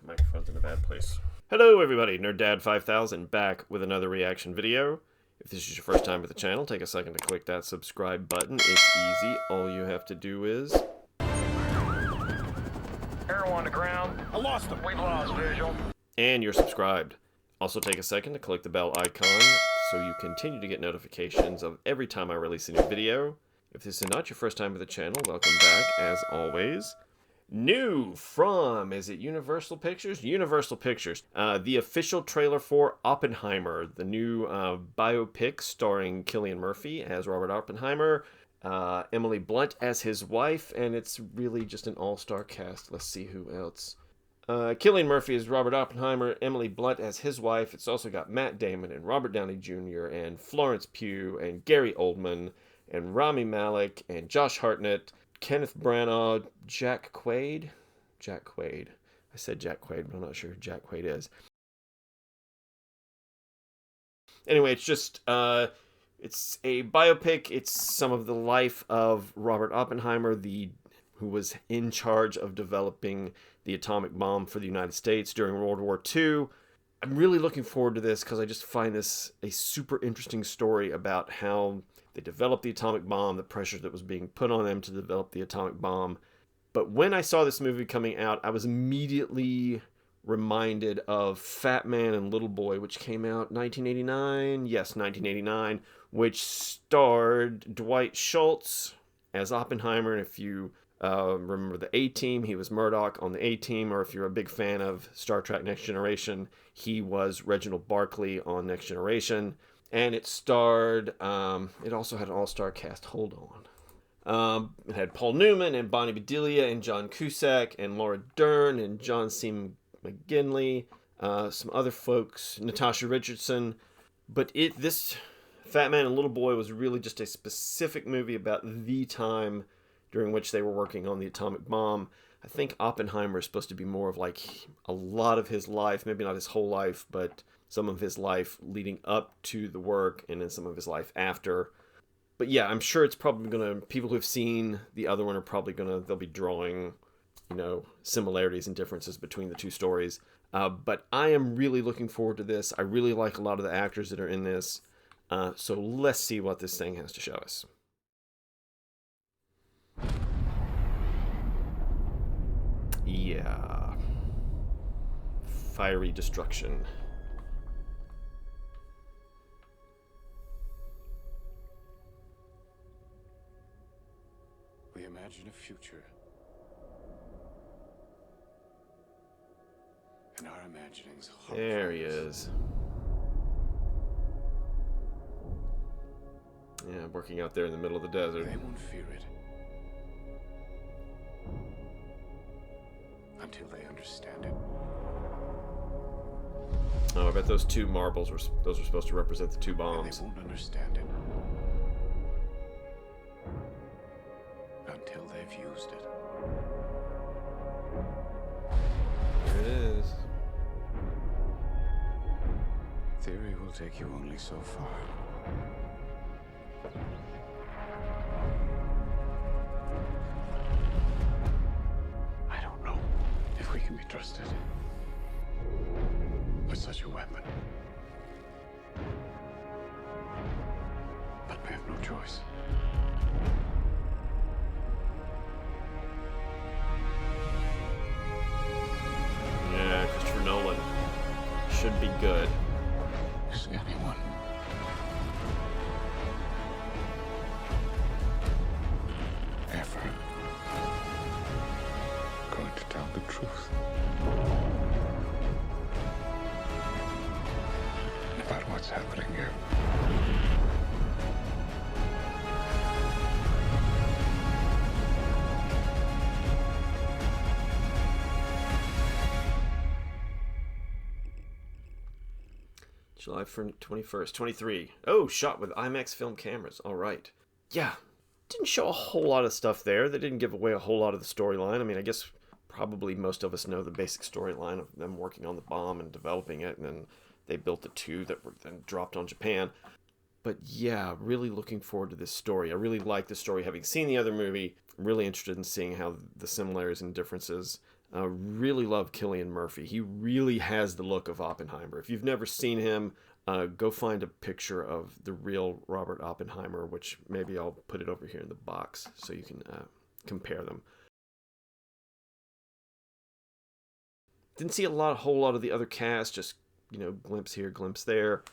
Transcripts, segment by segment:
Microphone's in a bad place. Hello everybody, NerdDad5000 back with another reaction video. If this is your first time with the channel, take a second to click that subscribe button. It's easy. All you have to do is... Arrow on the ground. I lost him. We've lost visual. And you're subscribed. Also take a second to click the bell icon so you continue to get notifications of every time I release a new video. If this is not your first time with the channel, welcome back as always. New from, is it Universal Pictures? Universal Pictures. The official trailer for Oppenheimer, the new biopic starring Cillian Murphy as Robert Oppenheimer, Emily Blunt as his wife, and it's really just an all-star cast. Let's see who else. Cillian Murphy as Robert Oppenheimer, Emily Blunt as his wife. It's also got Matt Damon and Robert Downey Jr. and Florence Pugh and Gary Oldman and Rami Malek and Josh Hartnett, Kenneth Branagh, Jack Quaid. I said Jack Quaid, but I'm not sure who Jack Quaid is. Anyway, it's just, it's a biopic. It's some of the life of Robert Oppenheimer, who was in charge of developing the atomic bomb for the United States during World War II. I'm really looking forward to this because I just find this a super interesting story about how they developed the atomic bomb, the pressure that was being put on them to develop the atomic bomb. But when I saw this movie coming out, I was immediately reminded of Fat Man and Little Boy, which came out 1989. Yes, 1989, which starred Dwight Schultz as Oppenheimer. And if you remember the A-Team, he was Murdoch on the A-Team. Or if you're a big fan of Star Trek Next Generation, he was Reginald Barclay on Next Generation. And it starred, it also had an all-star cast, hold on. It had Paul Newman and Bonnie Bedelia and John Cusack and Laura Dern and John C. McGinley, some other folks, Natasha Richardson. But this Fat Man and Little Boy was really just a specific movie about the time during which they were working on the atomic bomb. I think Oppenheimer is supposed to be more of like a lot of his life, maybe not his whole life, but some of his life leading up to the work and then some of his life after. But yeah, I'm sure it's probably going to, people who have seen the other one are probably going to, they'll be drawing, similarities and differences between the two stories. But I am really looking forward to this. I really like a lot of the actors that are in this. So let's see what this thing has to show us. Yeah. Fiery destruction. We imagine a future, and our imaginings. There he is. Yeah, working out there in the middle of the desert. They won't fear it until they understand it. Oh, I bet those two marbles were supposed to represent the two bombs. And they won't understand it until they've used it. There it is. Theory will take you only so far. I don't know if we can be trusted with such a weapon. But we have no choice. Yeah, Christopher Nolan. Should be good. Is anyone ever going to tell the truth about what's happening here? July 21st, 23. Oh, shot with IMAX film cameras. All right. Yeah, didn't show a whole lot of stuff there. They didn't give away a whole lot of the storyline. I mean, I guess probably most of us know the basic storyline of them working on the bomb and developing it, and then they built the two that were then dropped on Japan. But yeah, really looking forward to this story. I really like the story. Having seen the other movie, I'm really interested in seeing how the similarities and differences Really love Cillian Murphy. He really has the look of Oppenheimer. If you've never seen him, go find a picture of the real Robert Oppenheimer, which maybe I'll put it over here in the box so you can compare them. Didn't see whole lot of the other cast, just, glimpse here, glimpse there.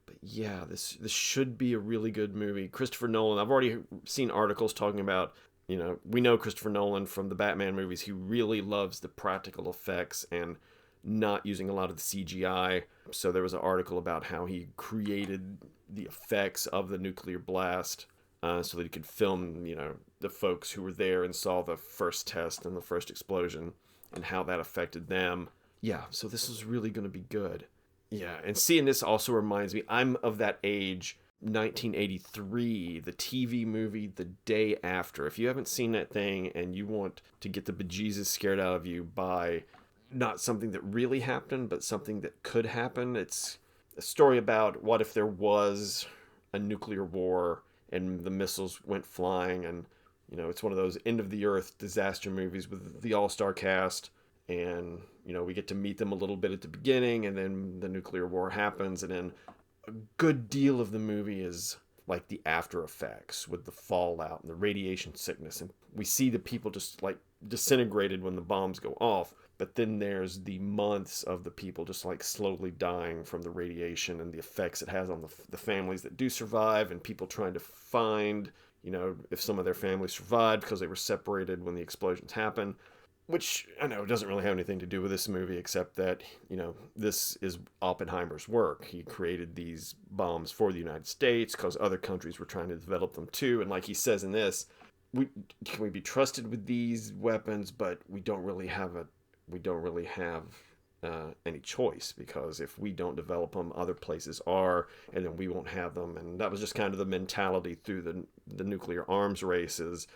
But yeah, this should be a really good movie. Christopher Nolan, I've already seen articles talking about, we know Christopher Nolan from the Batman movies. He really loves the practical effects and not using a lot of the CGI. So there was an article about how he created the effects of the nuclear blast so that he could film, the folks who were there and saw the first test and the first explosion and how that affected them. Yeah, so this is really going to be good. Yeah, and seeing this also reminds me, I'm of that age, 1983, the TV movie The Day After. If you haven't seen that thing and you want to get the bejesus scared out of you by not something that really happened, but something that could happen, it's a story about what if there was a nuclear war and the missiles went flying, and, it's one of those end of the earth disaster movies with the all-star cast. And, we get to meet them a little bit at the beginning, and then the nuclear war happens, and then a good deal of the movie is like the after effects with the fallout and the radiation sickness. And we see the people just like disintegrated when the bombs go off. But then there's the months of the people just like slowly dying from the radiation and the effects it has on the families that do survive, and people trying to find, if some of their families survived because they were separated when the explosions happened. Which, I know, doesn't really have anything to do with this movie, except that, this is Oppenheimer's work. He created these bombs for the United States because other countries were trying to develop them too. And like he says in this, can we be trusted with these weapons? But we don't really have any choice, because if we don't develop them, other places are, and then we won't have them. And that was just kind of the mentality through the nuclear arms races.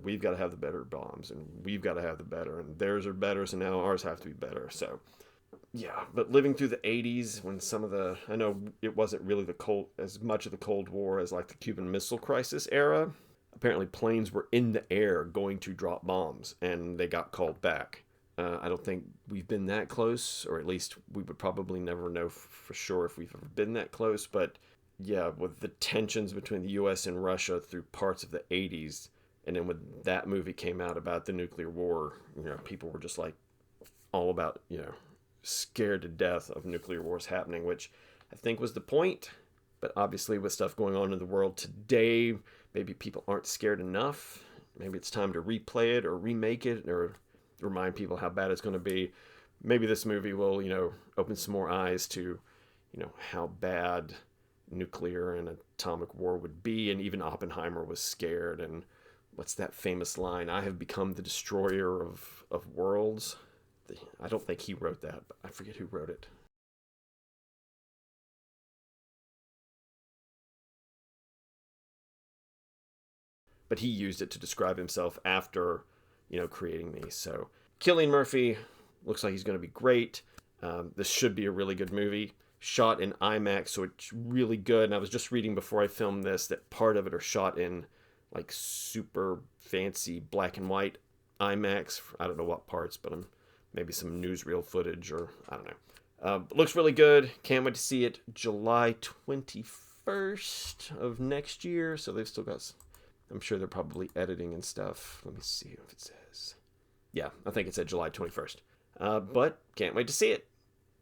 We've got to have the better bombs, and we've got to have the better, and theirs are better, so now ours have to be better. So, yeah. But living through the 80s, when I know it wasn't really as much of the Cold War as like the Cuban Missile Crisis era. Apparently planes were in the air going to drop bombs, and they got called back. I don't think we've been that close, or at least we would probably never know for sure if we've ever been that close. But yeah, with the tensions between the U.S. and Russia through parts of the 80s, and then when that movie came out about the nuclear war, people were just like all about, scared to death of nuclear wars happening, which I think was the point. But obviously with stuff going on in the world today, maybe people aren't scared enough. Maybe it's time to replay it or remake it or remind people how bad it's going to be. Maybe this movie will, open some more eyes to, how bad nuclear and atomic war would be. And even Oppenheimer was scared. And what's that famous line? I have become the destroyer of worlds. I don't think he wrote that, but I forget who wrote it. But he used it to describe himself after, creating these. So Cillian Murphy looks like he's going to be great. This should be a really good movie. Shot in IMAX, so it's really good. And I was just reading before I filmed this that part of it are shot in like super fancy black and white IMAX. I don't know what parts, but maybe some newsreel footage, or I don't know. Looks really good. Can't wait to see it. July 21st of next year. So they've still got, I'm sure they're probably editing and stuff. Let me see if it says. Yeah, I think it said July 21st. But can't wait to see it.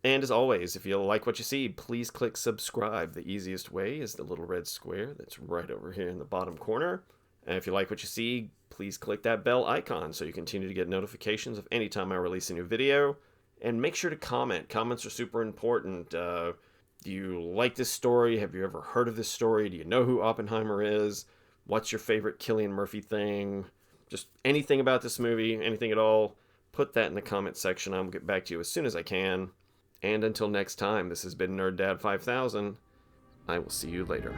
And as always, if you like what you see, please click subscribe. The easiest way is the little red square that's right over here in the bottom corner. And if you like what you see, please click that bell icon so you continue to get notifications of any time I release a new video. And make sure to comment. Comments are super important. Do you like this story? Have you ever heard of this story? Do you know who Oppenheimer is? What's your favorite Cillian Murphy thing? Just anything about this movie, anything at all, put that in the comment section. I'll get back to you as soon as I can. And until next time, this has been Nerd Dad 5000. I will see you later.